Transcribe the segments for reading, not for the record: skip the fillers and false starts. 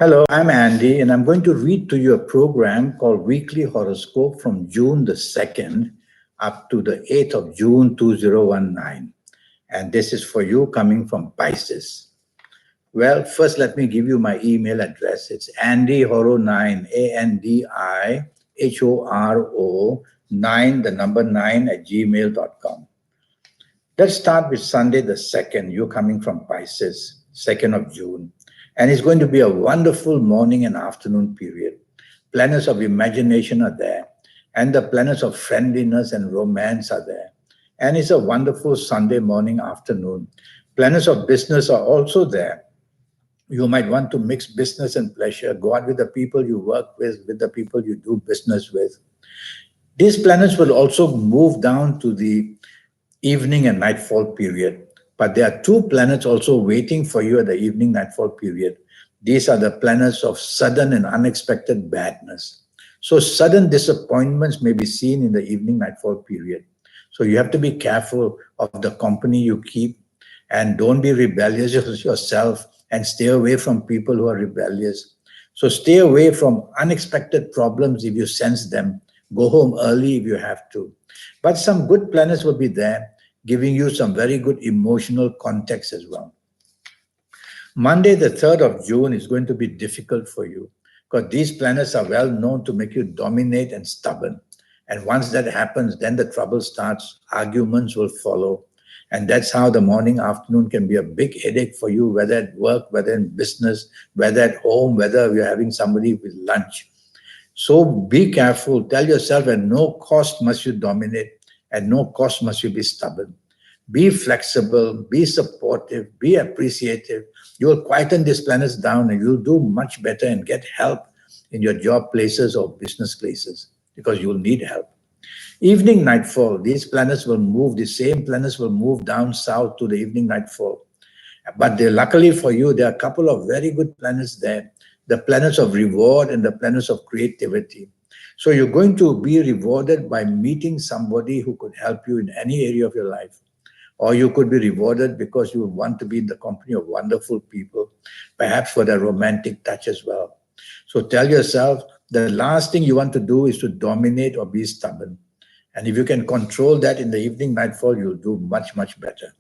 Hello, I'm Andy, and I'm going to read to you a program called Weekly Horoscope from June the 2nd up to the 8th of June 2019. And this is for you coming from Pisces. Well, first, let me give you my email address. It's andyhoro9, ANDIHORO 9, the number 9 at gmail.com. Let's start with Sunday the 2nd. You're coming from Pisces, 2nd of June. And it's going to be a wonderful morning and afternoon period. Planets of imagination are there. And the planets of friendliness and romance are there. And it's a wonderful Sunday morning, afternoon. Planets of business are also there. You might want to mix business and pleasure. Go out with the people you work with the people you do business with. These planets will also move down to the evening and nightfall period. But there are two planets also waiting for you at the evening nightfall period. These are the planets of sudden and unexpected badness. So sudden disappointments may be seen in the evening nightfall period. So you have to be careful of the company you keep and don't be rebellious yourself and stay away from people who are rebellious. So stay away from unexpected problems if you sense them. Go home early if you have to. But some good planets will be there, giving you some very good emotional context as well. Monday, the 3rd of June, is going to be difficult for you because these planets are well known to make you dominate and stubborn. And once that happens, then the trouble starts. Arguments will follow. And that's how the morning, afternoon can be a big headache for you, whether at work, whether in business, whether at home, whether you're having somebody with lunch. So be careful. Tell yourself at no cost must you dominate. At no cost must you be stubborn. Be flexible, be supportive, be appreciative. You will quieten these planets down and you'll do much better and get help in your job places or business places because you'll need help. Evening nightfall, these planets will move, the same planets will move down south to the evening nightfall. But luckily for you, there are a couple of very good planets there, the planets of reward and the planets of creativity. So you're going to be rewarded by meeting somebody who could help you in any area of your life. Or you could be rewarded because you want to be in the company of wonderful people, perhaps for their romantic touch as well. So tell yourself the last thing you want to do is to dominate or be stubborn. And if you can control that in the evening nightfall, you'll do much, much better.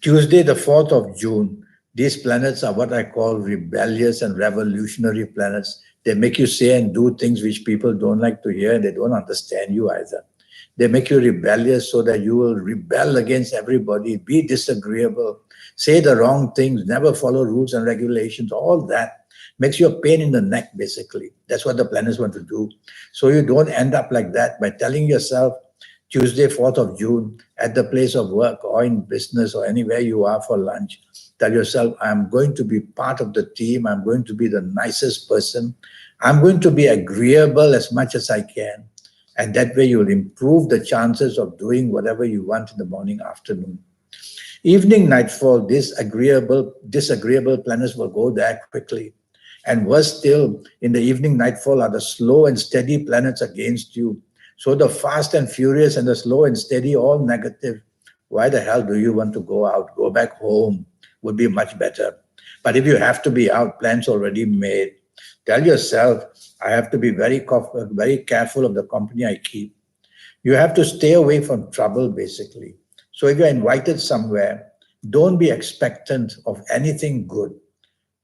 Tuesday, the 4th of June, these planets are what I call rebellious and revolutionary planets. They make you say and do things which people don't like to hear and they don't understand you either. They make you rebellious so that you will rebel against everybody, be disagreeable, say the wrong things, never follow rules and regulations. All that makes you a pain in the neck, basically. That's what the planets want to do. So you don't end up like that by telling yourself Tuesday, 4th of June, at the place of work or in business or anywhere you are for lunch, tell yourself, I'm going to be part of the team. I'm going to be the nicest person. I'm going to be agreeable as much as I can. And that way you'll improve the chances of doing whatever you want in the morning, afternoon. Evening, nightfall, disagreeable planets will go there quickly. And worse still, in the evening, nightfall are the slow and steady planets against you. So the fast and furious and the slow and steady, all negative. Why the hell do you want to go out? Go back home would be much better. But if you have to be out, plans already made. Tell yourself, I have to be very careful of the company I keep. You have to stay away from trouble, basically. So if you're invited somewhere, don't be expectant of anything good.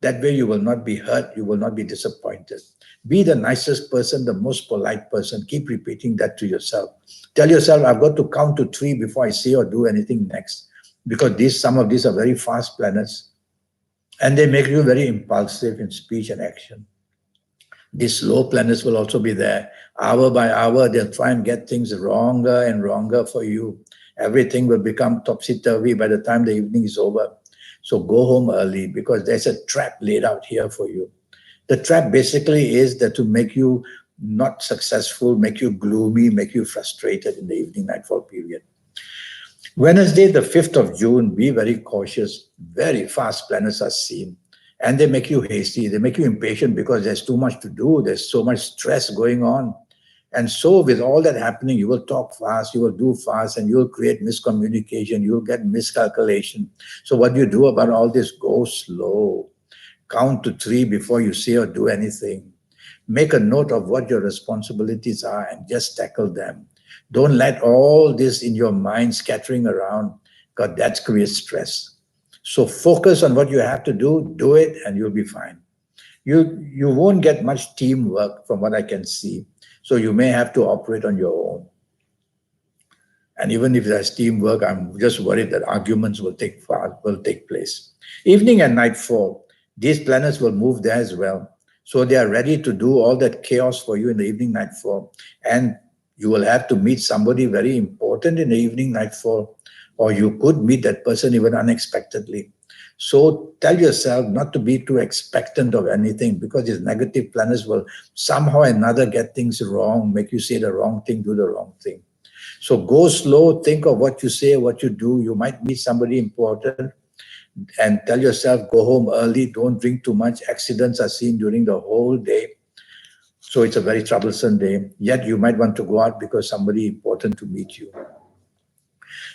That way you will not be hurt, you will not be disappointed. Be the nicest person, the most polite person. Keep repeating that to yourself. Tell yourself, I've got to count to 3 before I say or do anything next. Because some of these are very fast planets. And they make you very impulsive in speech and action. These slow planets will also be there. Hour by hour, they'll try and get things wronger and wronger for you. Everything will become topsy-turvy by the time the evening is over. So go home early because there's a trap laid out here for you. The trap basically is that to make you not successful, make you gloomy, make you frustrated in the evening nightfall period. Wednesday, the 5th of June, be very cautious. Very fast planets are seen. And they make you hasty, they make you impatient because there's too much to do, there's so much stress going on. And so with all that happening, you will talk fast, you will do fast, and you'll create miscommunication, you'll get miscalculation. So what you do about all this, go slow. Count to 3 before you say or do anything. Make a note of what your responsibilities are and just tackle them. Don't let all this in your mind scattering around, because that creates stress. So focus on what you have to do it, and you'll be fine. You won't get much teamwork from what I can see. So you may have to operate on your own. And even if there's teamwork, I'm just worried that arguments will take place. Evening and nightfall, these planets will move there as well. So they are ready to do all that chaos for you in the evening nightfall. And you will have to meet somebody very important in the evening nightfall, or you could meet that person even unexpectedly. So tell yourself not to be too expectant of anything, because these negative planets will somehow or another get things wrong, make you say the wrong thing, do the wrong thing. So go slow, think of what you say, what you do. You might meet somebody important, and tell yourself, go home early, don't drink too much. Accidents are seen during the whole day. So it's a very troublesome day. Yet you might want to go out because somebody important to meet you.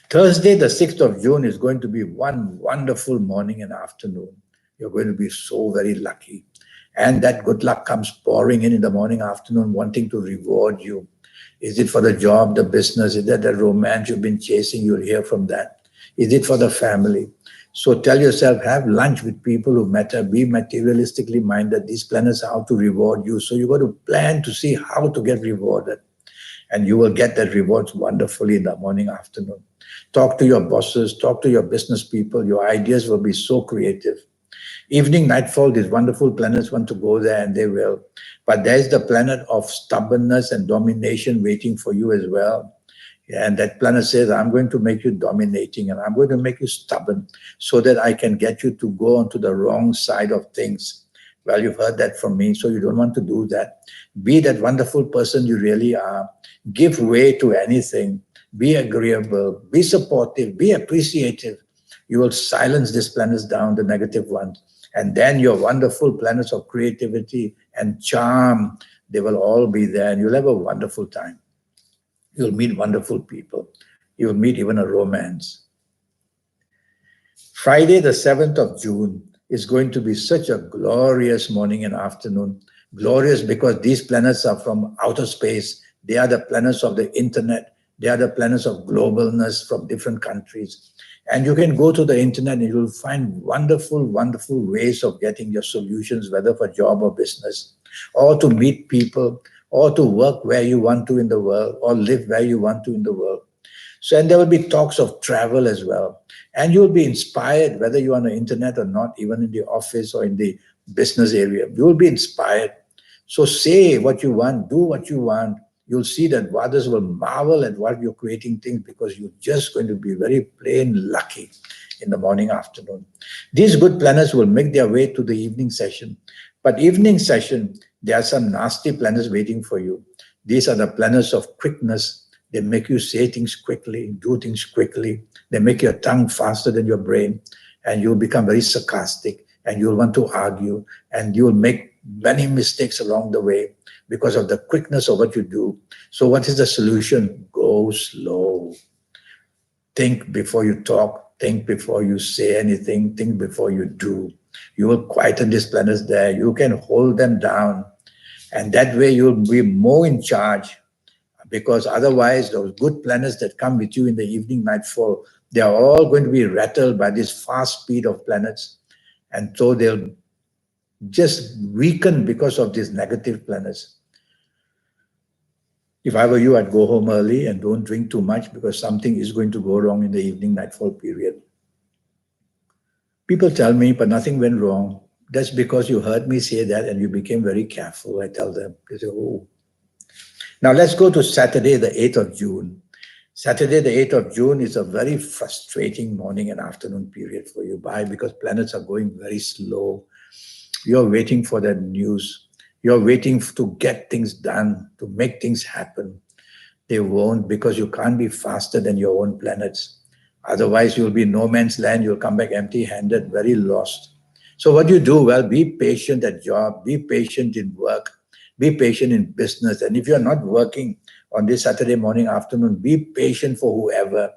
Thursday, the 6th of June, is going to be one wonderful morning and afternoon. You're going to be so very lucky. And that good luck comes pouring in the morning, afternoon, wanting to reward you. Is it for the job, the business? Is that the romance you've been chasing? You'll hear from that. Is it for the family? So tell yourself, have lunch with people who matter. Be materialistically minded. These planets are out to reward you. So you got to plan to see how to get rewarded. And you will get that rewards wonderfully in the morning, afternoon. Talk to your bosses, talk to your business people. Your ideas will be so creative. Evening, nightfall, these wonderful planets want to go there, and they will. But there's the planet of stubbornness and domination waiting for you as well. And that planet says, I'm going to make you dominating, and I'm going to make you stubborn so that I can get you to go onto the wrong side of things. Well, you've heard that from me, so you don't want to do that. Be that wonderful person you really are. Give way to anything. Be agreeable. Be supportive. Be appreciative. You will silence these planets down, the negative ones. And then your wonderful planets of creativity and charm, they will all be there, and you'll have a wonderful time. You'll meet wonderful people. You'll meet even a romance. Friday, the 7th of June, is going to be such a glorious morning and afternoon. Glorious because these planets are from outer space. They are the planets of the internet. They are the planets of globalness from different countries. And you can go to the internet and you'll find wonderful, wonderful ways of getting your solutions, whether for job or business, or to meet people, or to work where you want to in the world, or live where you want to in the world. So, and there will be talks of travel as well. And you'll be inspired, whether you're on the internet or not, even in the office or in the business area. You'll be inspired. So say what you want, do what you want. You'll see that others will marvel at what you're creating things, because you're just going to be very plain lucky in the morning, afternoon. These good planets will make their way to the evening session. But evening session, there are some nasty planets waiting for you. These are the planets of quickness. They make you say things quickly, do things quickly. They make your tongue faster than your brain, and you'll become very sarcastic, and you'll want to argue, and you'll make many mistakes along the way because of the quickness of what you do. So what is the solution? Go slow. Think before you talk. Think before you say anything. Think before you do. You will quieten these planets there. You can hold them down. And that way you'll be more in charge, because otherwise those good planets that come with you in the evening nightfall, they are all going to be rattled by this fast speed of planets. And so they'll just weaken because of these negative planets. If I were you, I'd go home early and don't drink too much, because something is going to go wrong in the evening nightfall period. People tell me, but nothing went wrong. That's because you heard me say that and you became very careful, I tell them. They say, oh. Now let's go to Saturday, the 8th of June. Saturday, the 8th of June is a very frustrating morning and afternoon period for you. Why? Because planets are going very slow. You're waiting for that news. You're waiting to get things done, to make things happen. They won't, because you can't be faster than your own planets. Otherwise, you'll be no man's land. You'll come back empty-handed, very lost. So what you do? Well, be patient at job. Be patient in work. Be patient in business. And if you're not working on this Saturday morning, afternoon, be patient for whoever.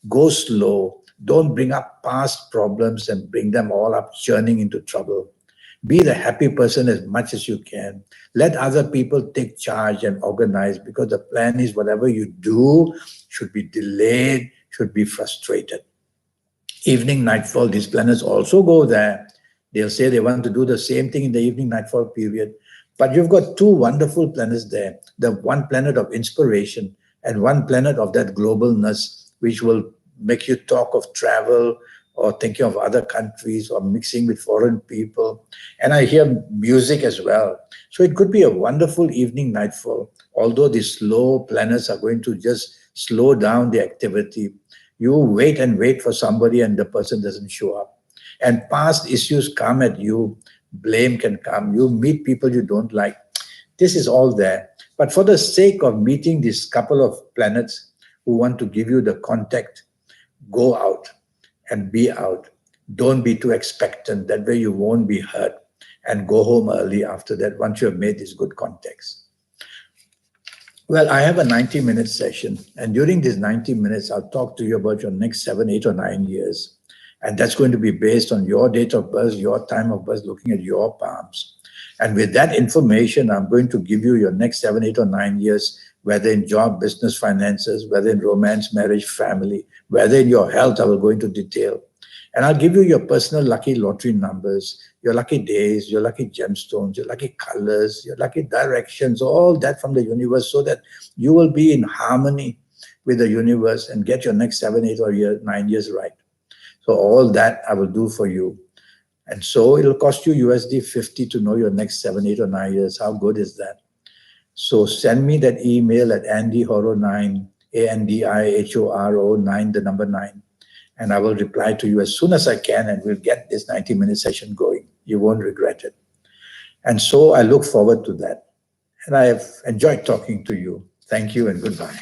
Go slow. Don't bring up past problems and bring them all up churning into trouble. Be the happy person as much as you can. Let other people take charge and organize, because the plan is whatever you do should be delayed, should be frustrated. Evening nightfall, these planets also go there. They'll say they want to do the same thing in the evening nightfall period. But you've got two wonderful planets there, the one planet of inspiration and one planet of that globalness, which will make you talk of travel or thinking of other countries or mixing with foreign people. And I hear music as well. So it could be a wonderful evening nightfall, although the slow planets are going to just slow down the activity. You wait and wait for somebody and the person doesn't show up. And past issues come at you, blame can come. You meet people you don't like. This is all there. But for the sake of meeting these couple of planets who want to give you the contact, go out and be out. Don't be too expectant. That way you won't be hurt. And go home early after that once you have made these good contacts. Well, I have a 90-minute session, and during these 90 minutes, I'll talk to you about your next 7, 8, or 9 years. And that's going to be based on your date of birth, your time of birth, looking at your palms. And with that information, I'm going to give you your next 7, 8, or 9 years, whether in job, business, finances, whether in romance, marriage, family, whether in your health, I will go into detail. And I'll give you your personal lucky lottery numbers, your lucky days, your lucky gemstones, your lucky colors, your lucky directions, all that from the universe, so that you will be in harmony with the universe and get your next 7, 8, or 9 years right. So all that I will do for you. And so it'll cost you USD 50 to know your next 7, 8, or 9 years. How good is that? So send me that email at AndyHoro9, ANDIHORO9, the number 9. And I will reply to you as soon as I can, and we'll get this 90-minute session going. You won't regret it. And so I look forward to that. And I have enjoyed talking to you. Thank you and goodbye.